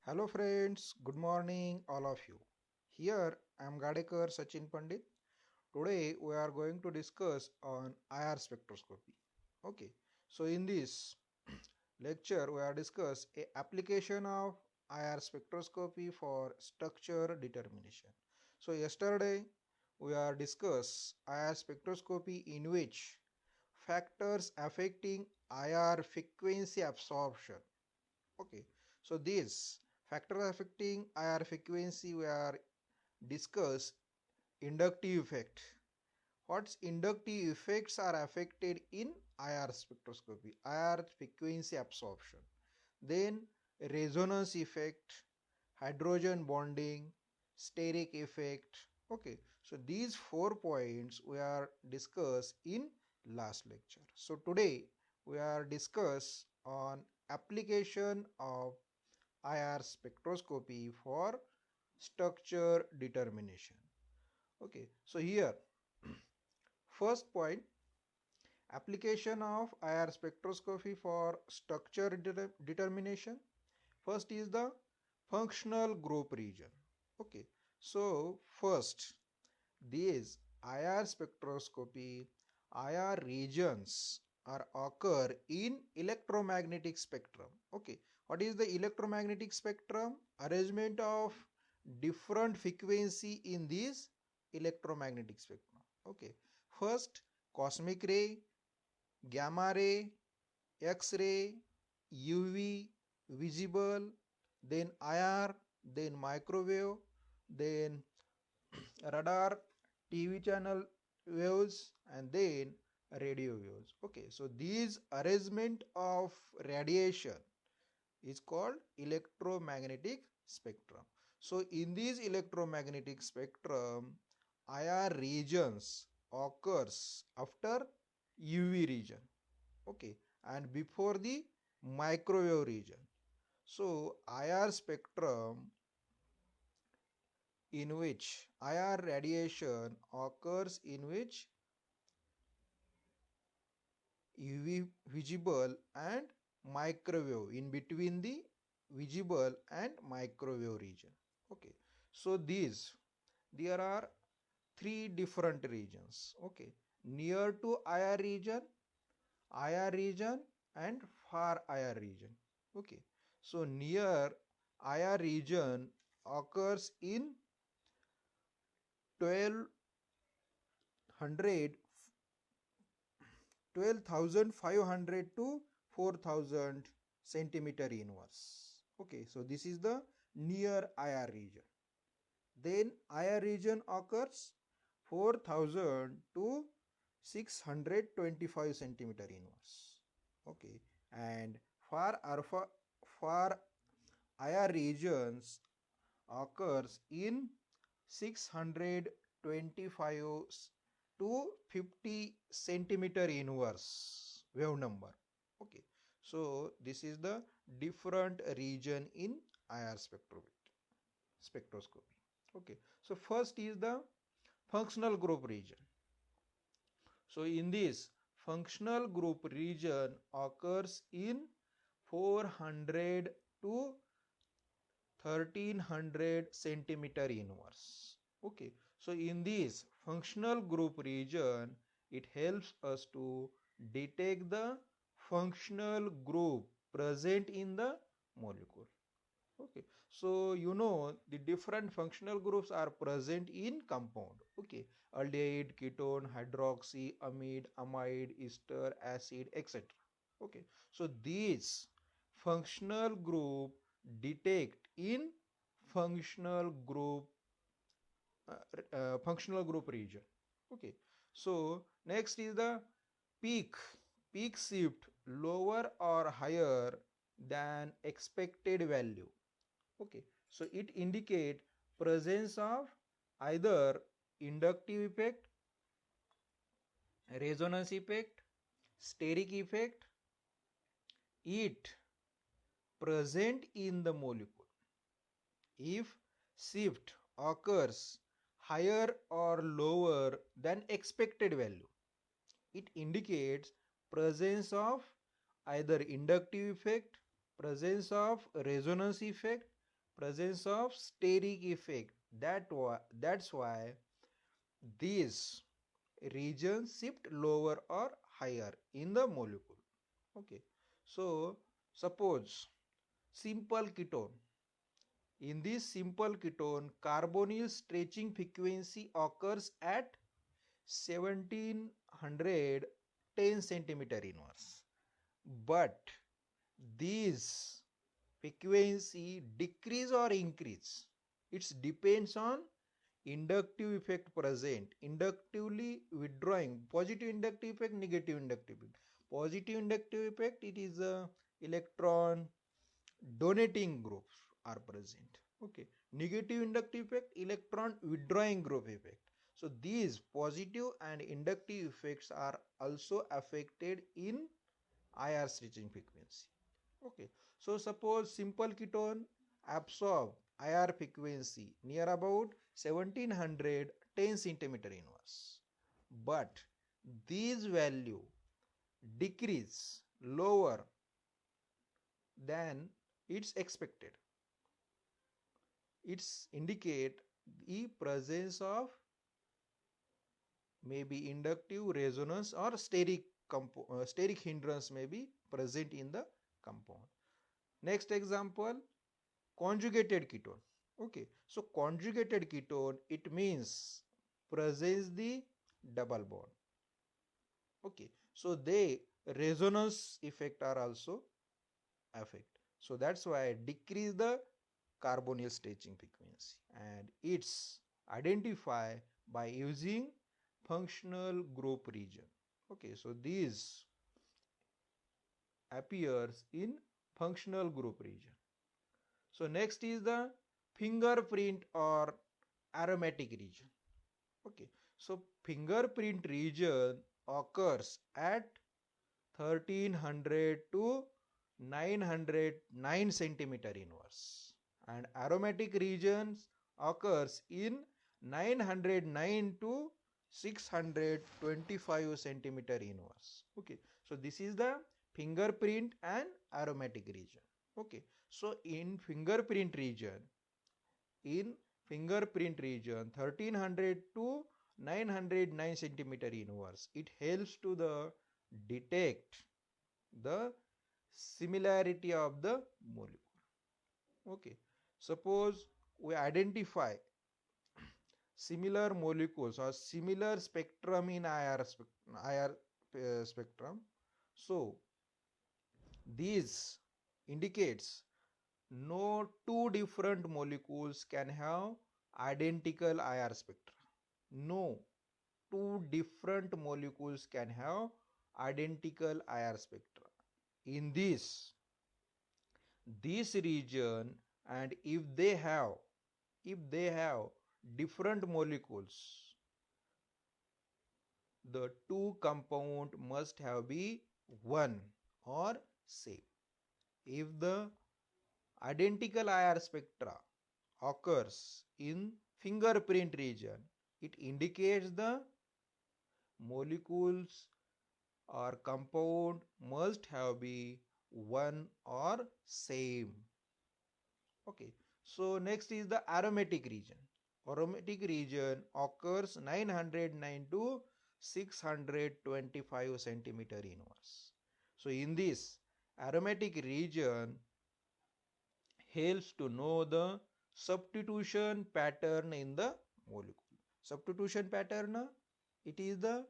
Hello friends, good morning all of you. Here I am Gadekar Sachin Pandit. Today we are going to discuss on IR spectroscopy. Okay, so in this lecture we are discuss a application of IR spectroscopy for structure determination. So yesterday we are discuss IR spectroscopy in which factors affecting IR frequency absorption. Okay, so these factors affecting IR frequency were discussed inductive effect. What's inductive effects are affected in IR spectroscopy, IR frequency absorption. Then resonance effect, hydrogen bonding, steric effect. Okay, so these 4 points we are discussed in last lecture. So today we are discuss on application of IR spectroscopy for structure determination. Okay, so here first point, application of IR spectroscopy for structure determination. First is the functional group region. Okay, so first these IR spectroscopy IR regions are occur in electromagnetic spectrum. Okay, what is the electromagnetic spectrum? Arrangement of different frequency in this electromagnetic spectrum. Okay, first cosmic ray, gamma ray, X-ray, UV, visible, then IR, then microwave, then radar, TV channel waves, and then radio waves. Okay, so these arrangement of radiation is called electromagnetic spectrum. So in this electromagnetic spectrum, IR regions occurs after UV region. Okay, and before the microwave region. So IR spectrum in which IR radiation occurs in which UV visible and microwave, in between the visible and microwave region. Okay, so these there are three different regions. Okay, near to IR region and far IR region. Okay, so near IR region occurs in 1200 12,500 to 4,000 centimeter inverse. Okay, so this is the near IR region. Then IR region occurs 4,000 to 625 centimeter inverse. Okay, and far IR regions occurs in 625 to 50 centimeter inverse wave number. Okay, so this is the different region in IR spectroscopy. Okay, so first is the functional group region. So in this functional group region occurs in 400 to 1300 centimeter inverse. Okay, so in this functional group region, it helps us to detect the functional group present in the molecule. Okay, so you know the different functional groups are present in compound. Okay, aldehyde, ketone, hydroxy, amide, amide, ester, acid, etc. Okay, so these functional group detect in functional group functional group region. Okay, so next is the peak peak shift lower or higher than expected value. Okay, so it indicate presence of either inductive effect, resonance effect, steric effect, it present in the molecule. If shift occurs higher or lower than expected value, it indicates presence of either inductive effect, presence of resonance effect, presence of steric effect. That's why these regions shift lower or higher in the molecule. Okay, so suppose simple ketone. In this simple ketone, carbonyl stretching frequency occurs at 1710 centimeter inverse. But these frequency decrease or increase. It depends on inductive effect present, inductively withdrawing, positive inductive effect, negative inductive effect. Positive inductive effect, it is a electron donating groups are present. Okay, negative inductive effect, electron withdrawing group effect. So these positive and inductive effects are also affected in IR stretching frequency. Okay, so suppose simple ketone absorb IR frequency near about 1710 centimeter inverse, but these value decrease lower than it's expected. It's indicate the presence of maybe inductive resonance or steric hindrance may be present in the compound. Next example, conjugated ketone. Okay, so conjugated ketone, it means presence the double bond. Okay, so they resonance effect are also affect. So that's why decrease the carbonyl stretching frequency, and it's identify by using functional group region. Okay, so these appears in functional group region. So next is the fingerprint or aromatic region. Okay, so fingerprint region occurs at 1300 to 909 centimeter inverse, and aromatic regions occurs in 909 to 625 centimeter inverse. Okay, so this is the fingerprint and aromatic region. Okay, so in fingerprint region 1300 to 909 centimeter inverse, it helps to the detect the similarity of the molecule. Okay, suppose we identify similar molecules or similar spectrum in IR spectrum. So this indicates no two different molecules can have identical IR spectra. No two different molecules can have identical IR spectra. In this region, and if they have different molecules, the two compound must have be one or same. If the identical IR spectra occurs in fingerprint region, it indicates the molecules or compound must have be one or same. Okay, so next is the aromatic region. Aromatic region occurs 909 to 625 centimeter inverse. So in this aromatic region helps to know the substitution pattern in the molecule. Substitution pattern, it is the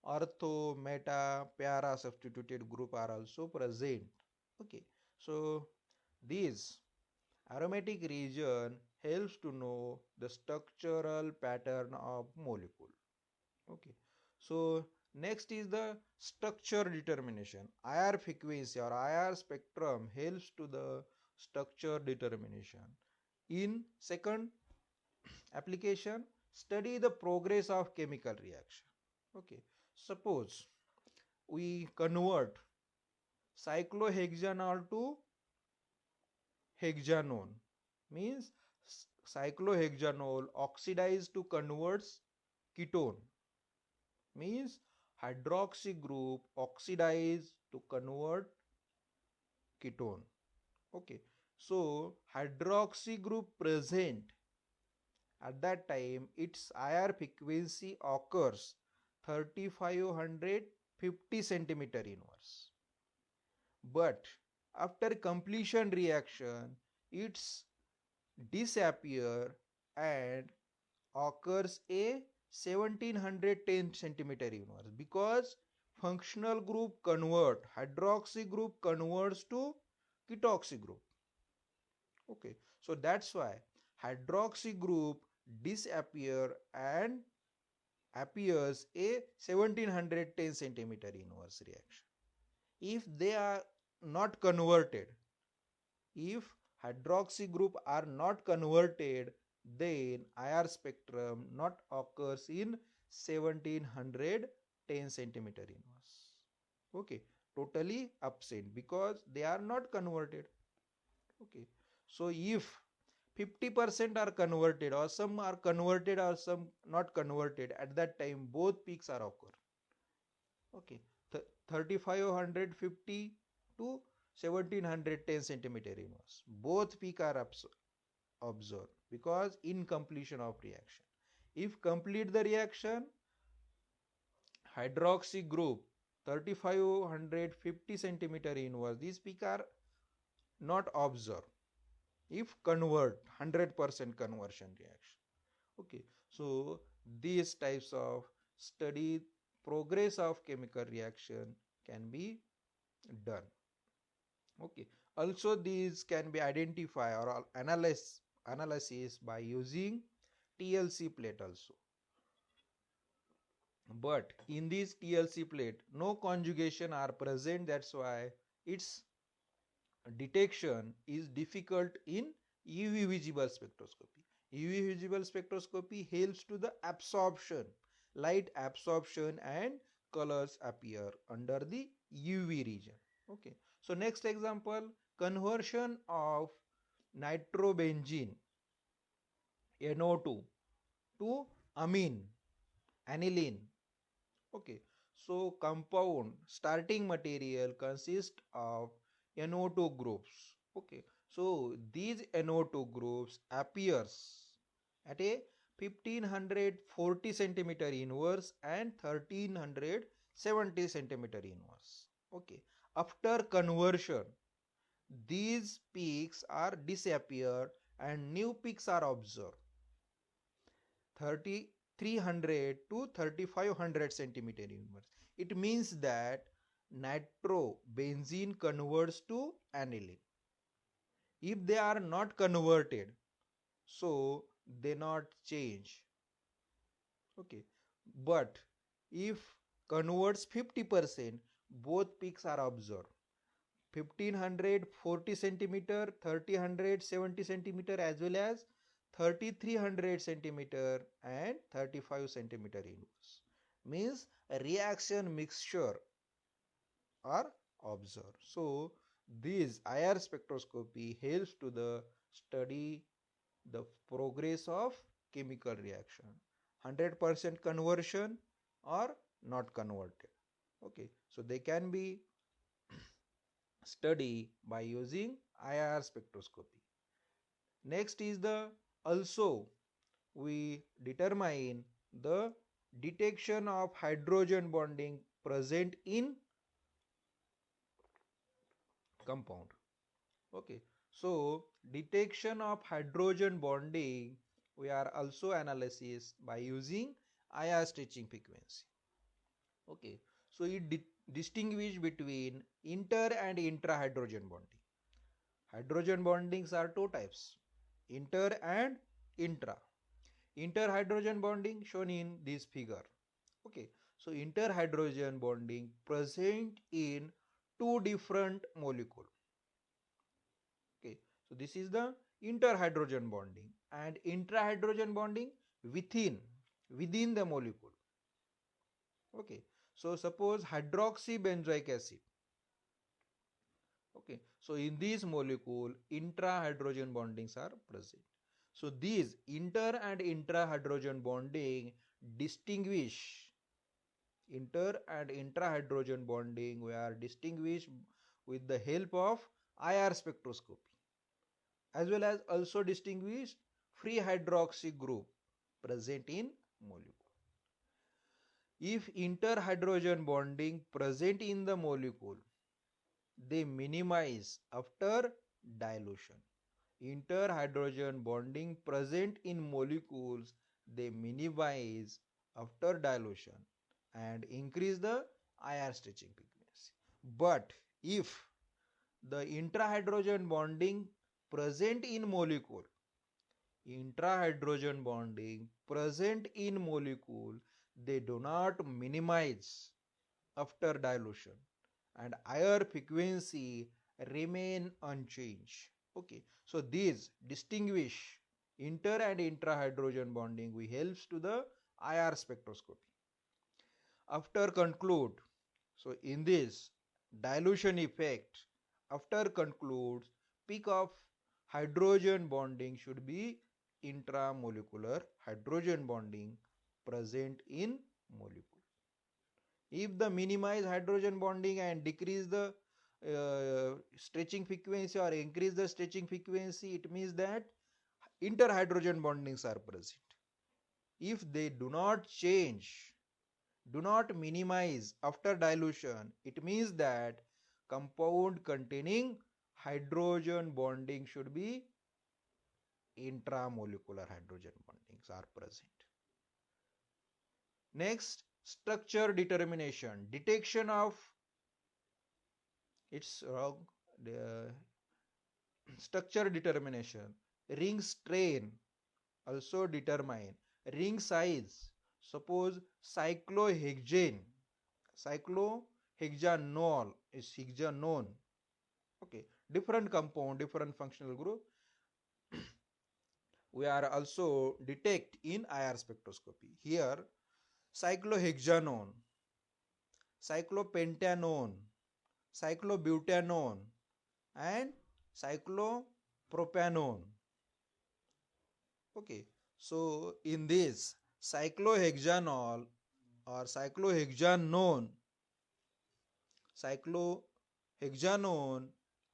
ortho, meta, para substituted group are also present. Okay, so these aromatic region helps to know the structural pattern of molecule. Okay, so next is the structure determination. IR frequency or IR spectrum helps to the structure determination. In second application, study the progress of chemical reaction. Okay, suppose we convert cyclohexanol to hexanone, means cyclohexanol oxidized to converts ketone, means hydroxy group oxidized to convert ketone. Okay, So hydroxy group present at that time, its IR frequency occurs 3550 centimeter inverse. But after completion reaction, it's disappear and occurs a 1710 centimeter inverse, because functional group convert, hydroxy group converts to ketoxy group. Okay, so that's why hydroxy group disappear and appears a 1710 centimeter inverse reaction. If they are not converted, if hydroxy group are not converted, then IR spectrum not occurs in 1710 centimeter inverse. Okay, totally absent because they are not converted. Okay, so if 50% are converted, or some are converted or some not converted, at that time both peaks are occur. Okay, 3550 to 1710 centimeter inverse, both peak are observed because in completion of reaction. If complete the reaction, hydroxy group 3550 centimeter inverse, these peak are not observed if convert 100% conversion reaction. Okay, so these types of study progress of chemical reaction can be done. Okay, also these can be identified or analysis by using TLC plate also. But in this TLC plate no conjugation are present, that's why its detection is difficult in UV visible spectroscopy. UV visible spectroscopy helps to the absorption, light absorption, and colors appear under the UV region. Okay, so next example, conversion of nitrobenzene NO2 to amine, aniline. Okay, so compound starting material consists of NO2 groups. Okay, so these NO2 groups appears at a 1540 centimeter inverse and 1370 centimeter inverse. Okay, after conversion, these peaks are disappeared and new peaks are observed. 3300 to 3500 centimeter inverse. It means that nitrobenzene converts to aniline. If they are not converted, so they not change. Okay, but if converts 50%, both peaks are observed. 1540 centimeter, 3070 centimeter, as well as 3300 centimeter and 35 centimeter inverse. Means a reaction mixture are observed. So this IR spectroscopy helps to the study the progress of chemical reaction, 100% conversion or not converted. Okay, so they can be study by using IR spectroscopy. Next is the also we determine the detection of hydrogen bonding present in compound. Okay, so detection of hydrogen bonding we are also analysis by using IR stretching frequency. Okay, so it distinguish between inter and intra hydrogen bonding. Hydrogen bondings are two types, inter and intra. Inter hydrogen bonding shown in this figure. Okay, so inter hydrogen bonding present in two different molecule. Okay, so this is the inter hydrogen bonding, and intra hydrogen bonding within the molecule. Okay, so suppose hydroxybenzoic acid. Okay, so in this molecule intra hydrogen bondings are present. So these inter and intra hydrogen bonding distinguish, inter and intra hydrogen bonding we are distinguished with the help of IR spectroscopy. as well as also distinguish free hydroxy group present in molecule. If interhydrogen bonding present in the molecule, they minimize after dilution. Interhydrogen bonding present in molecules, they minimize after dilution and increase the IR stretching frequency. But if the intrahydrogen bonding present in molecule, intrahydrogen bonding present in molecule, they do not minimize after dilution and IR frequency remain unchanged. Okay, so these distinguish inter and intrahydrogen bonding we helps to the IR spectroscopy. After conclude, so in this dilution effect, after concludes, peak of hydrogen bonding should be intramolecular hydrogen bonding present in molecule. If the minimize hydrogen bonding and decrease the stretching frequency or increase the stretching frequency, it means that interhydrogen bondings are present. If they do not change, do not minimize after dilution, it means that compound containing hydrogen bonding should be intramolecular hydrogen bondings are present. Next, structure determination, detection of it's wrong. The structure determination, ring strain also determine, ring size. Suppose cyclohexanol is hexanone. Okay, different compound, different functional group. We are also detect in IR spectroscopy. Here, cyclohexanone, cyclopentanone, cyclobutanone, and cyclopropanone. Okay, so in this cyclohexanol or cyclohexanone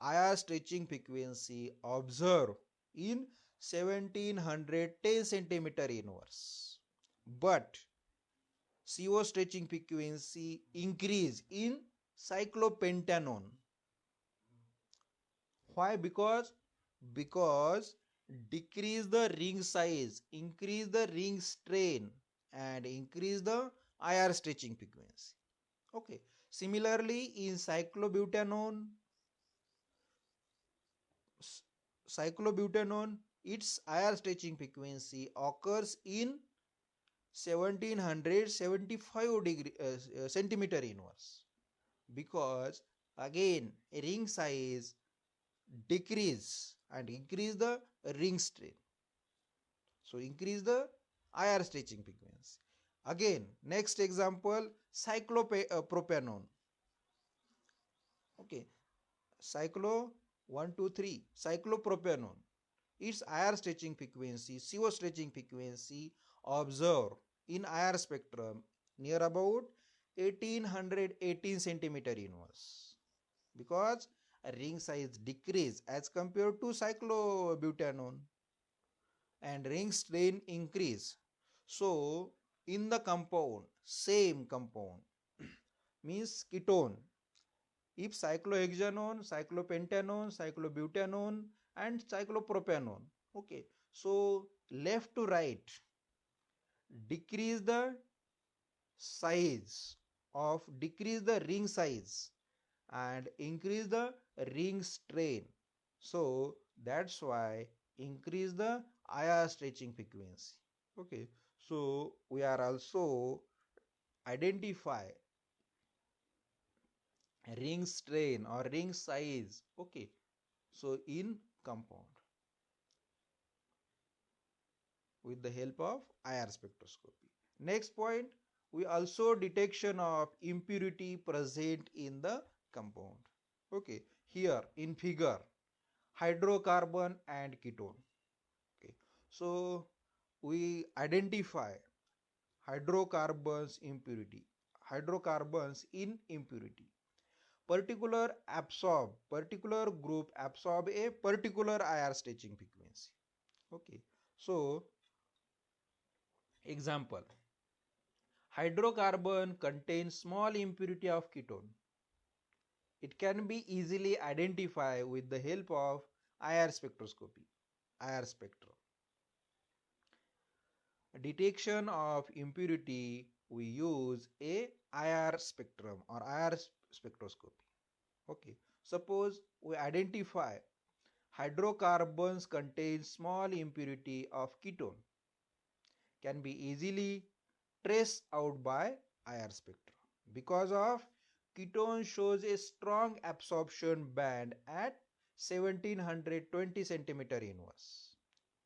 IR stretching frequency observed in 1710 centimeter inverse, but CO stretching frequency increase in cyclopentanone. Why? Because decrease the ring size, increase the ring strain, and increase the IR stretching frequency. Okay. Similarly, in cyclobutanone, its IR stretching frequency occurs in 1775 degree centimeter inverse, because again ring size decrease and increase the ring strain, so increase the IR stretching frequency. Again, next example, cyclopropanone. Okay, cyclo 1 2 3 cyclopropanone, its IR stretching frequency, CO stretching frequency observed in IR spectrum near about 1818 centimeter inverse, because a ring size decrease as compared to cyclobutanone and ring strain increase. So in the compound, same compound means ketone, if cyclohexanone, cyclopentanone, cyclobutanone, and cyclopropanone. Okay, so left to right, decrease the size decrease the ring size and increase the ring strain. So that's why increase the IR stretching frequency. Okay, so we are also identify ring strain or ring size. Okay, so in compound with the help of IR spectroscopy. Next point, we also detection of impurity present in the compound. Okay, here in figure, hydrocarbon and ketone. Okay, so we identify hydrocarbons in impurity. particular group absorb a particular IR stretching frequency. Okay, so example, hydrocarbon contains small impurity of ketone. It can be easily identified with the help of IR spectroscopy. IR spectrum. Detection of impurity, we use a IR spectrum or IR spectroscopy. Okay, suppose we identify hydrocarbons contain small impurity of ketone, can be easily traced out by IR spectrum because of ketone shows a strong absorption band at 1720 centimeter inverse,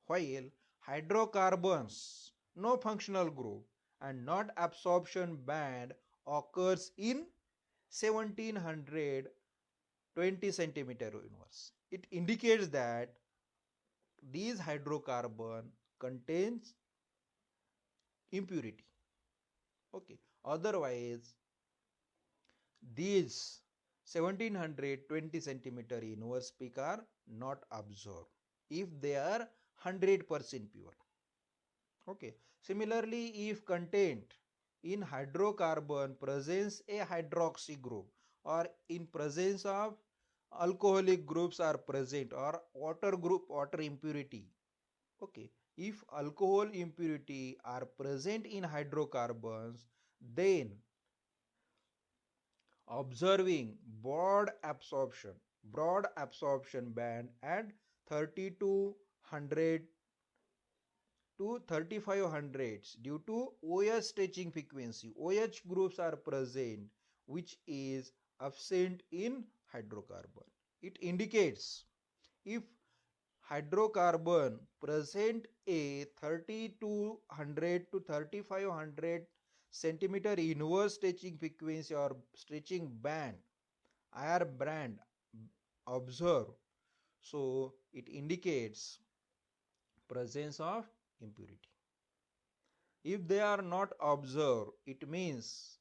while hydrocarbons no functional group and not absorption band occurs in 1720 centimeter inverse. It indicates that these hydrocarbon contains impurity. Okay, otherwise these 1720 centimeter inverse peak are not observed if they are 100% pure. Okay, similarly, if content in hydrocarbon presents a hydroxy group or in presence of alcoholic groups are present or water group, water impurity. Okay, if alcohol impurity are present in hydrocarbons, then observing broad absorption band at 30 to 100 to 3500 due to OH stretching frequency. OH groups are present which is absent in hydrocarbon. It indicates if hydrocarbon present a 30 to 100 to 3500 centimeter inverse stretching frequency or stretching band IR band observed, so it indicates presence of impurity. If they are not observed, it means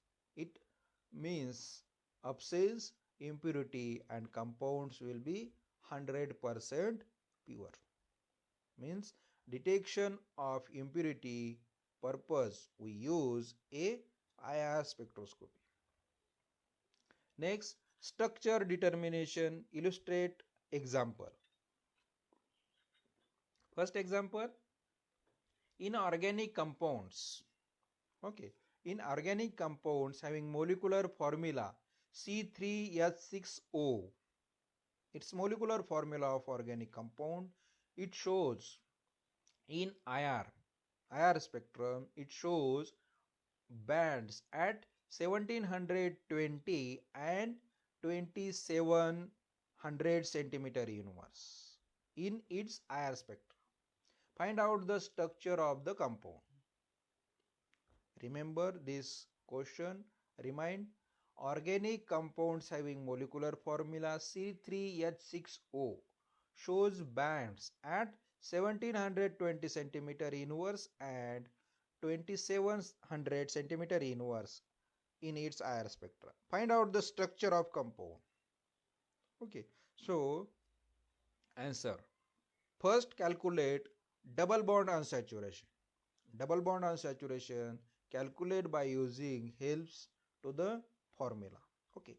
absence impurity and compounds will be 100% pure. Means detection of impurity purpose we use a IR spectroscopy. Next, structure determination, illustrate example. First example, in organic compounds. Okay, in organic compounds having molecular formula C3H6O, its molecular formula of organic compound, it shows in IR spectrum, it shows bands at 1720 and 2700 centimeter inverse in its IR spectrum. Find out the structure of the compound. Remember this question. Remind, organic compounds having molecular formula C3H6O shows bands at 1720 centimeter inverse and 2700 centimeter inverse in its IR spectra. Find out the structure of compound. Okay, so answer. First, calculate double bond unsaturation. Double bond unsaturation calculate by using helps to the formula. Okay,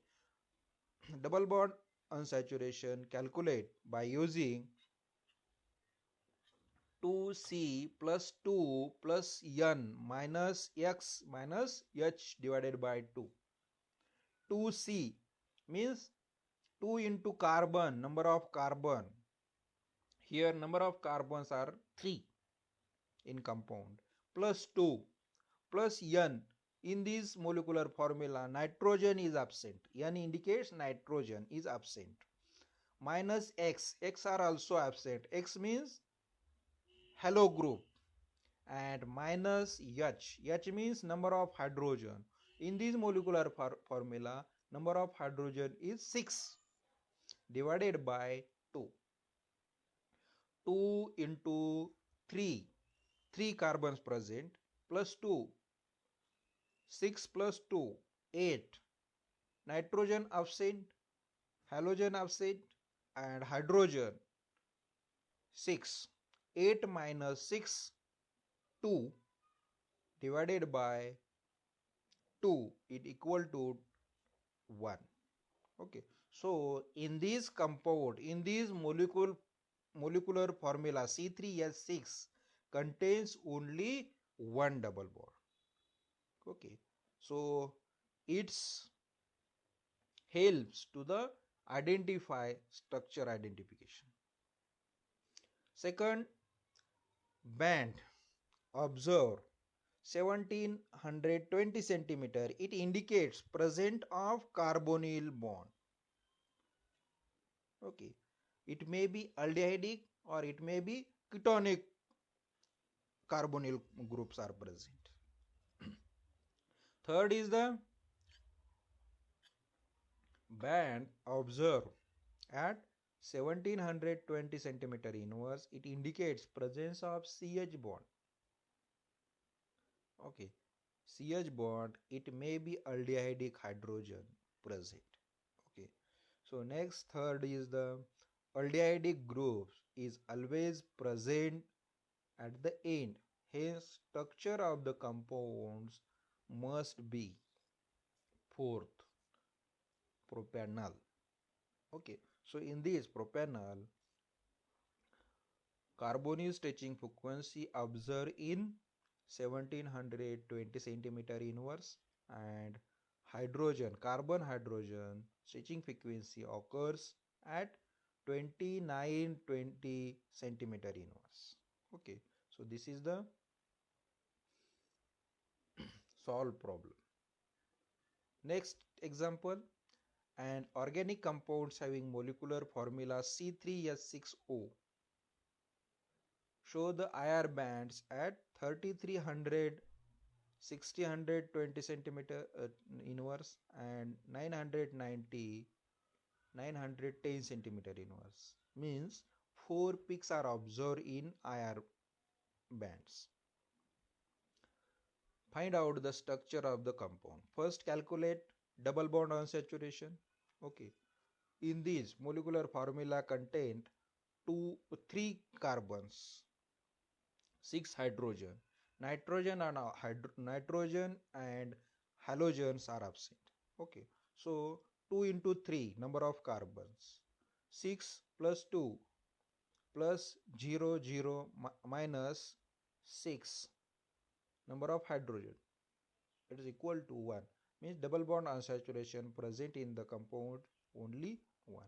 double bond unsaturation calculate by using 2C plus 2 plus N minus X minus H divided by 2. 2C means 2 into carbon, number of carbon. Here number of carbons are 3 in compound, plus 2 plus N. In this molecular formula nitrogen is absent. N indicates nitrogen is absent. Minus X. X are also absent. X means halo group. And minus H. H means number of hydrogen. In this molecular formula number of hydrogen is 6 divided by 2. 2 into 3. 3 carbons present plus 2. 6 plus 2, 8. Nitrogen absent, halogen absent, and hydrogen 6. 8 minus 6, 2 divided by 2, it equal to 1. Okay, so in this compound, in this molecular formula, C3H6 contains only one double bond. Okay, so it's helps to the identify structure identification. Second, band observe 1720 centimeter, it indicates present of carbonyl bond. Okay, it may be aldehydic or it may be ketonic carbonyl groups are present. Third is the band observed at 1720 centimeter inverse, it indicates presence of CH bond. Okay, CH bond, it may be aldehydic hydrogen present. Okay, so next, third is the aldehydic groups is always present at the end, hence structure of the compounds must be fourth, propanol. Okay, so in this propanol, carbonyl stretching frequency observed in 1720 centimeter inverse, and carbon hydrogen stretching frequency occurs at 2920 centimeter inverse. Okay, so this is the solved problem. Next example, and organic compounds having molecular formula C3H6O show the IR bands at 3300, 6020 centimeter inverse, and 990, 910 centimeter inverse. Means 4 peaks are observed in IR bands. Find out the structure of the compound. First, calculate double bond unsaturation. Okay, in this molecular formula contained 3 carbons, 6 hydrogen, nitrogen and halogens are absent. Okay, so 2 into 3 number of carbons, 6 plus 2 plus 0 0 minus 6 number of hydrogen, it is equal to 1, means double bond unsaturation present in the compound only 1.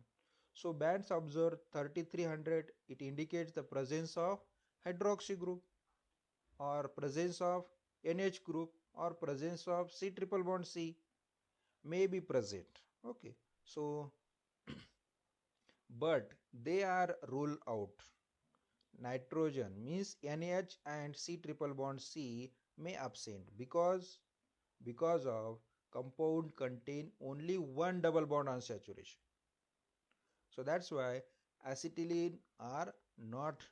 So bands observed 3300, it indicates the presence of hydroxy group or presence of NH group or presence of C triple bond C may be present. Okay, so but they are ruled out. Nitrogen means NH and C triple bond C may absent because of compound contain only one double bond unsaturation. So that's why acetylene are not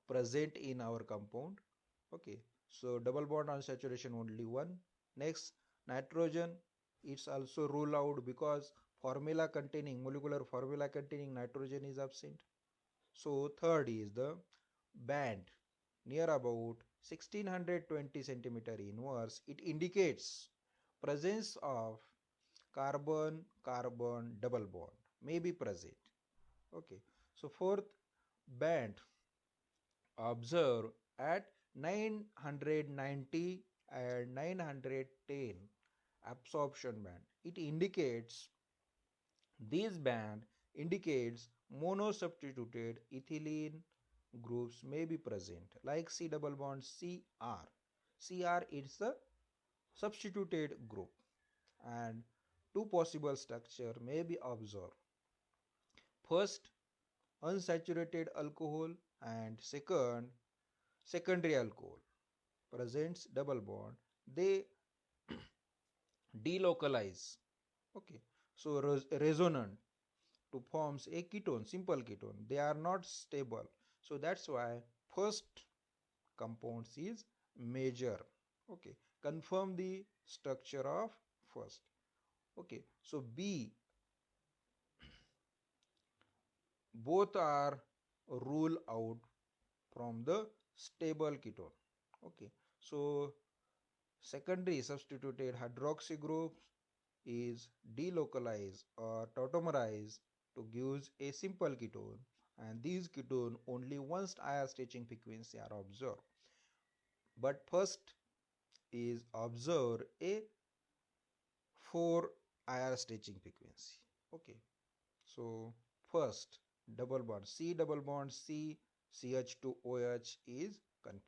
present in our compound. Okay, so double bond unsaturation only one. Next, nitrogen, it's also ruled out because molecular formula containing nitrogen is absent. So third is the band near about 1620 centimeter inverse, it indicates presence of carbon carbon double bond may be present. Okay, so fourth, band observe at 990 and 910 absorption band, it indicates this band indicates monosubstituted ethylene groups may be present like C double bond Cr. Cr is the substituted group, and two possible structure may be observed. First, unsaturated alcohol, and second, secondary alcohol presents double bond, they delocalize. Okay, so resonant to forms a ketone, simple ketone, they are not stable, so that's why first compounds is major. Okay, confirm the structure of first. Okay, so B, both are rule out from the stable ketone. Okay, so secondary substituted hydroxy groups is delocalized or tautomerized to give a simple ketone, and these ketone only once higher stretching frequency are observed. But first is observed a 4 higher stretching frequency. Okay, so first double bond C double bond C CH2OH is confirmed.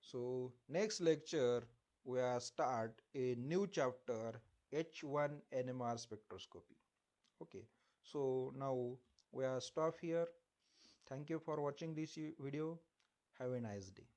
So next lecture we are start a new chapter H1 NMR spectroscopy. Okay, so now we are stop here. Thank you for watching this video. Have a nice day.